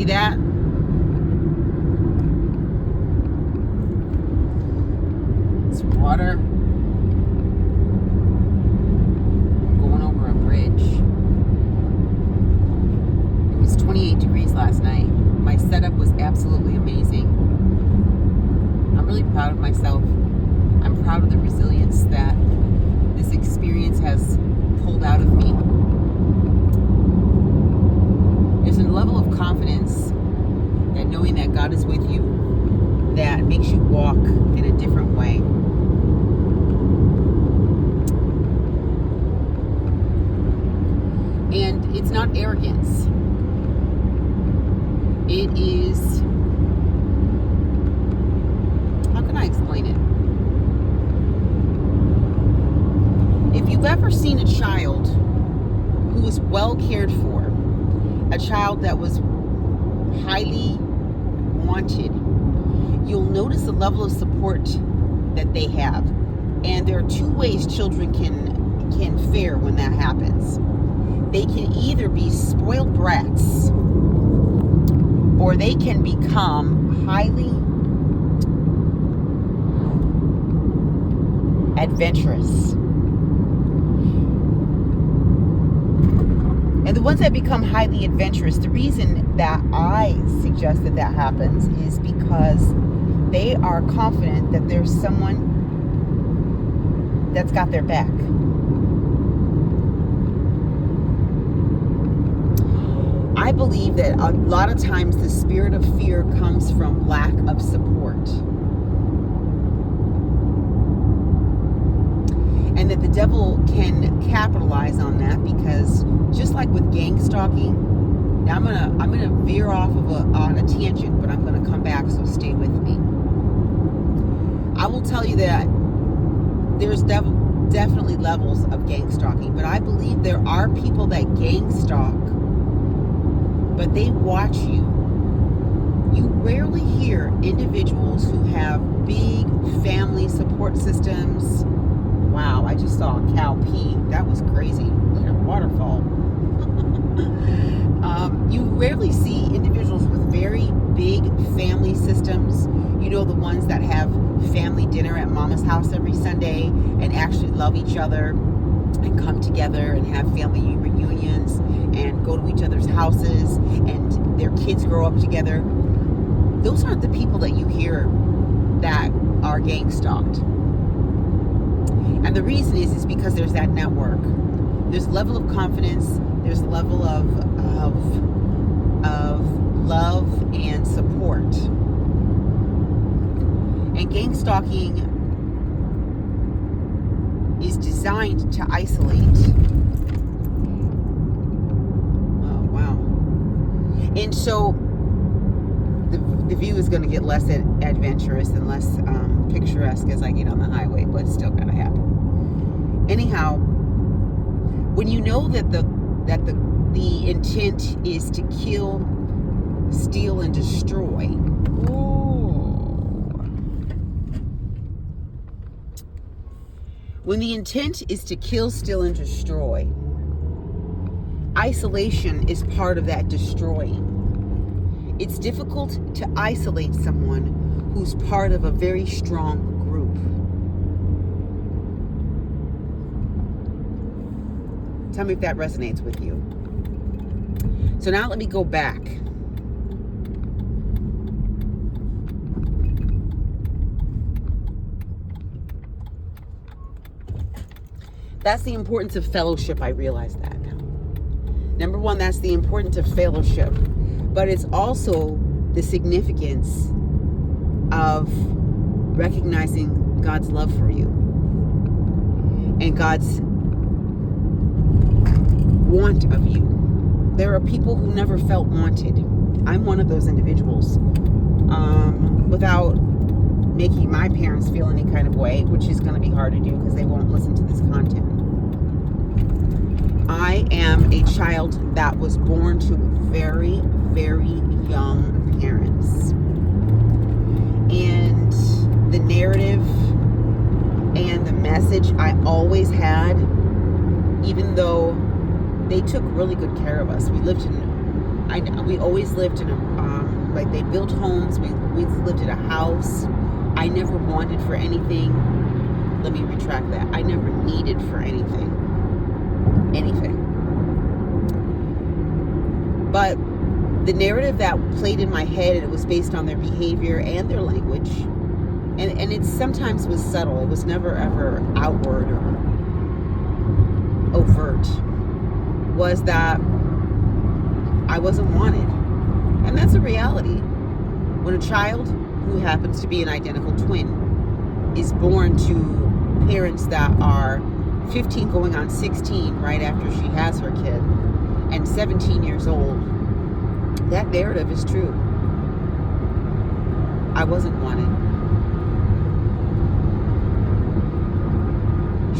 see that? It's water. I'm going over a bridge. It was 28 degrees last night. My setup was absolutely amazing. I'm really proud of myself. I'm proud of the resilience that this experience has pulled out of me. There's a level of confidence that knowing that God is with you that makes you walk in a different way. And it's not arrogance. It is, how can I explain it? If you've ever seen a child who was well cared for, a child that was highly wanted, you'll notice the level of support that they have. And there are two ways children can fare when that happens. They can either be spoiled brats, or they can become highly adventurous. And the ones that become highly adventurous, the reason that I suggest that happens is because they are confident that there's someone that's got their back. I believe that a lot of times the spirit of fear comes from lack of support. And that the devil can capitalize on that, because just like with gang stalking, now I'm gonna veer off on a tangent, but I'm gonna come back, so stay with me. I will tell you that there's definitely levels of gang stalking, but I believe there are people that gang stalk, but they watch you. You rarely hear individuals who have big family support systems. Wow, I just saw a cow pee. That was crazy. Like a waterfall. You rarely see individuals with very big family systems. You know, the ones that have family dinner at mama's house every Sunday and actually love each other and come together and have family reunions and go to each other's houses and their kids grow up together. Those aren't the people that you hear that are gang stalked. And the reason is because there's that network. There's a level of confidence. There's a level of love and support. And gang stalking is designed to isolate. Oh, wow. And so the view is going to get less adventurous and less picturesque as I get on the highway, but it's still going to happen. Anyhow, when you know that the intent is to kill, steal, and destroy, when the intent is to kill, steal, and destroy, isolation is part of that destroying. It's difficult to isolate someone who's part of a very strong group. Tell me if that resonates with you. So now let me go back. That's the importance of fellowship. I realize that now. Number one, that's the importance of fellowship. But it's also the significance of recognizing God's love for you and God's want of you. There are people who never felt wanted. I'm one of those individuals. Without making my parents feel any kind of way, which is going to be hard to do because they won't listen to this content. I am a child that was born to very, very young parents. And the narrative and the message I always had, even though they took really good care of us. We always lived in a like they built homes. We lived in a house. I never wanted for anything. Let me retract that. I never needed for anything. But the narrative that played in my head, and it was based on their behavior and their language, and it sometimes was subtle. It was never ever outward or overt, was that I wasn't wanted. And that's a reality. When a child who happens to be an identical twin is born to parents that are 15 going on 16 right after she has her kid, and 17 years old, that narrative is true. I wasn't wanted.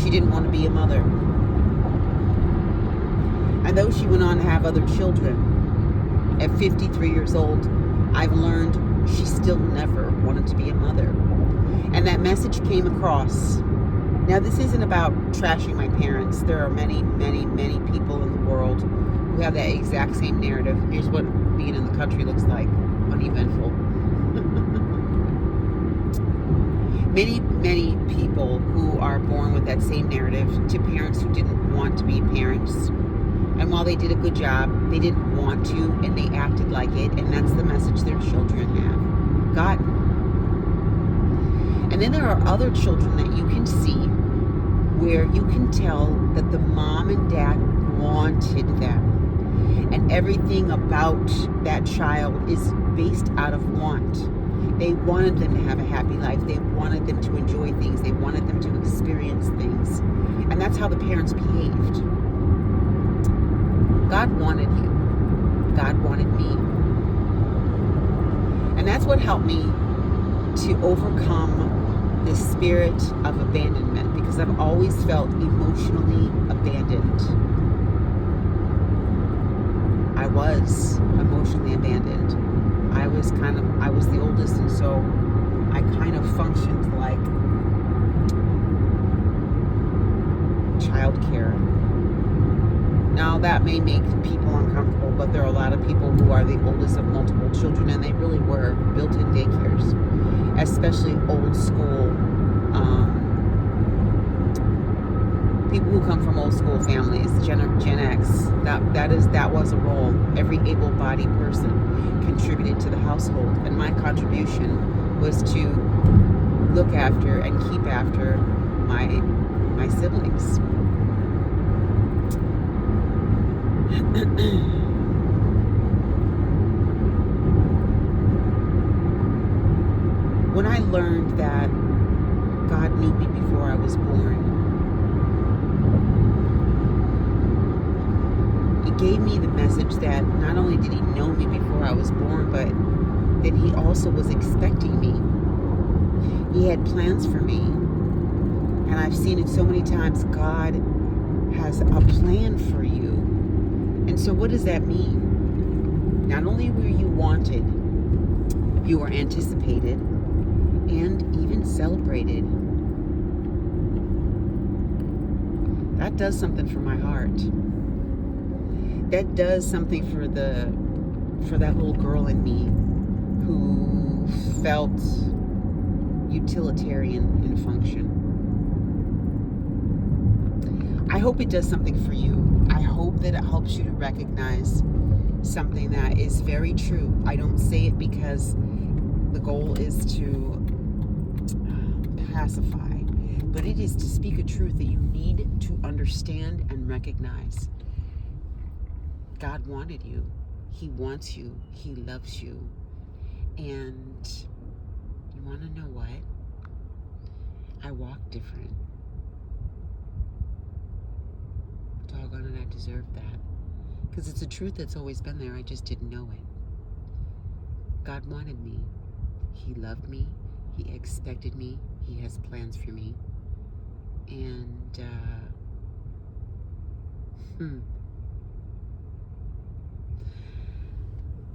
She didn't want to be a mother. And though she went on to have other children, at 53 years old, I've learned she still never wanted to be a mother. And that message came across. Now, this isn't about trashing my parents. There are many, many, many people in the world who have that exact same narrative. Here's what being in the country looks like. Uneventful. Many, many people who are born with that same narrative to parents who didn't want to be parents. And while they did a good job, they didn't want to, and they acted like it. And that's the message their children have gotten. And then there are other children that you can see where you can tell that the mom and dad wanted them. And everything about that child is based out of want. They wanted them to have a happy life. They wanted them to enjoy things. They wanted them to experience things. And that's how the parents behaved. God wanted you. God wanted me. And that's what helped me to overcome this spirit of abandonment, because I've always felt emotionally abandoned. I was emotionally abandoned. I was the oldest, and so I kind of functioned like childcare. Now, that may make people uncomfortable, but there are a lot of people who are the oldest of multiple children, and they really were built-in daycares, especially old school people who come from old school families, Gen X. That was a role. Every able-bodied person contributed to the household, and my contribution was to look after and keep after my siblings. When I learned that God knew me before I was born, it gave me the message that not only did he know me before I was born, but that he also was expecting me. He had plans for me. And I've seen it so many times. God has a plan for you. And so what does that mean? Not only were you wanted, you were anticipated and even celebrated. That does something for my heart. That does something for that little girl in me who felt utilitarian in function. I hope it does something for you. I hope that it helps you to recognize something that is very true. I don't say it because the goal is to pacify, but it is to speak a truth that you need to understand and recognize. God wanted you. He wants you. He loves you. And you want to know what? I walk different. Doggone it, I deserve that. Because it's a truth that's always been there. I just didn't know it. God wanted me. He loved me. He expected me. He has plans for me. And,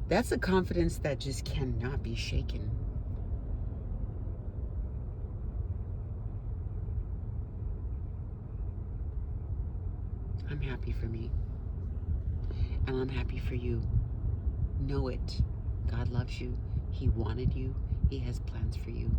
that's a confidence that just cannot be shaken. I'm happy for me. And I'm happy for you. Know it. God loves you. He wanted you. He has plans for you.